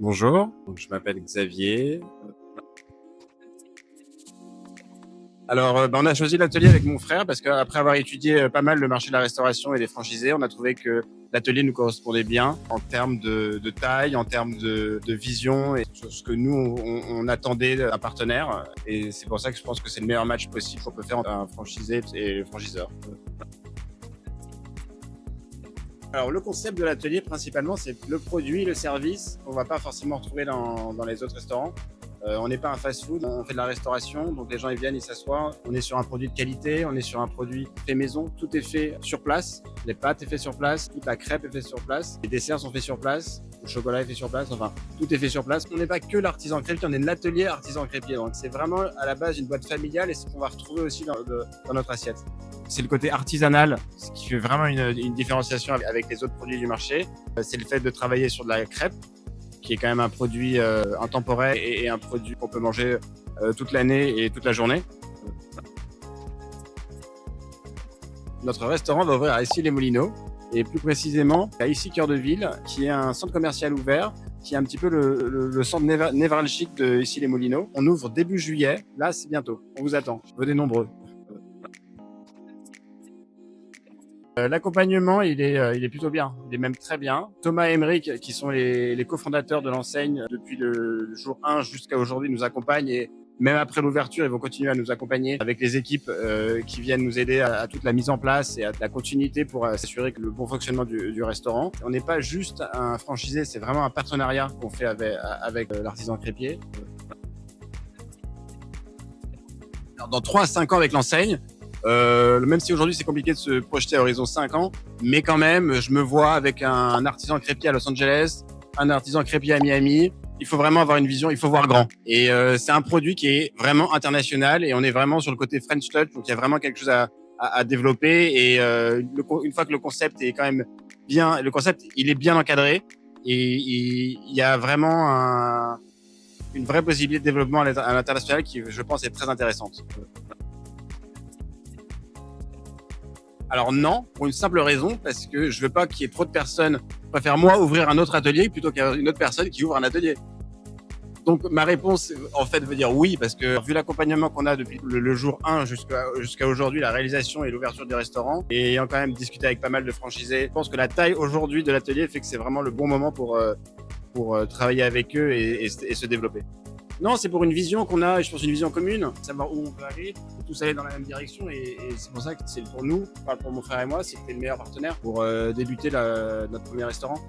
Bonjour, donc je m'appelle Xavier. Alors, on a choisi l'atelier avec mon frère parce qu'après avoir étudié pas mal le marché de la restauration et des franchisés, on a trouvé que l'atelier nous correspondait bien en termes de taille, en termes de vision et sur ce que nous, on attendait d'un partenaire. Et c'est pour ça que je pense que c'est le meilleur match possible qu'on peut faire entre un franchisé et le franchiseur. Alors, le concept de l'atelier, principalement, c'est le produit, le service qu'on ne va pas forcément retrouver dans les autres restaurants. On n'est pas un fast-food, on fait de la restauration, donc les gens ils viennent, ils s'assoient. On est sur un produit de qualité, on est sur un produit fait maison, tout est fait sur place. Les pâtes est fait sur place, toute la crêpe est faite sur place, les desserts sont faits sur place, le chocolat est fait sur place, enfin tout est fait sur place. On n'est pas que l'artisan crêpier, on est l'atelier artisan crêpier, donc c'est vraiment à la base une boîte familiale et c'est ce qu'on va retrouver aussi dans notre assiette. C'est le côté artisanal, ce qui fait vraiment une différenciation avec les autres produits du marché. C'est le fait de travailler sur de la crêpe, qui est quand même un produit intemporel et un produit qu'on peut manger toute l'année et toute la journée. Notre restaurant va ouvrir à Issy-les-Moulineaux et plus précisément à Issy Cœur de Ville, qui est un centre commercial ouvert, qui est un petit peu le centre névralgique de Issy-les-Moulineaux. On ouvre début juillet, là c'est bientôt, on vous attend, venez nombreux. L'accompagnement, il est plutôt bien, il est même très bien. Thomas et Emeric, qui sont les cofondateurs de l'enseigne depuis le jour 1 jusqu'à aujourd'hui, nous accompagnent et même après l'ouverture, ils vont continuer à nous accompagner avec les équipes qui viennent nous aider à toute la mise en place et à la continuité pour s'assurer que le bon fonctionnement du restaurant. On n'est pas juste un franchisé, c'est vraiment un partenariat qu'on fait avec l'artisan crêpier. Alors, dans 3 à 5 ans avec l'enseigne, même si aujourd'hui c'est compliqué de se projeter à horizon 5 ans, mais quand même, je me vois avec un artisan crêpier à Los Angeles, un artisan crêpier à Miami. Il faut vraiment avoir une vision, il faut voir grand. Et c'est un produit qui est vraiment international et on est vraiment sur le côté French Touch, donc il y a vraiment quelque chose à développer. Et une fois que le concept est quand même bien, le concept il est bien encadré et il y a vraiment une vraie possibilité de développement à l'international qui, je pense, est très intéressante. Alors non, pour une simple raison, parce que je veux pas qu'il y ait trop de personnes. Je préfère moi ouvrir un autre atelier plutôt qu'une autre personne qui ouvre un atelier. Donc ma réponse, en fait, veut dire oui, parce que vu l'accompagnement qu'on a depuis le jour 1 jusqu'à aujourd'hui, la réalisation et l'ouverture du restaurant, et ayant quand même discuté avec pas mal de franchisés, je pense que la taille aujourd'hui de l'atelier fait que c'est vraiment le bon moment pour travailler avec eux et se développer. Non, c'est pour une vision qu'on a, je pense une vision commune, savoir où on peut aller, tous aller dans la même direction et c'est pour ça que c'est pour nous, je parle pour mon frère et moi, c'était le meilleur partenaire pour débuter notre premier restaurant.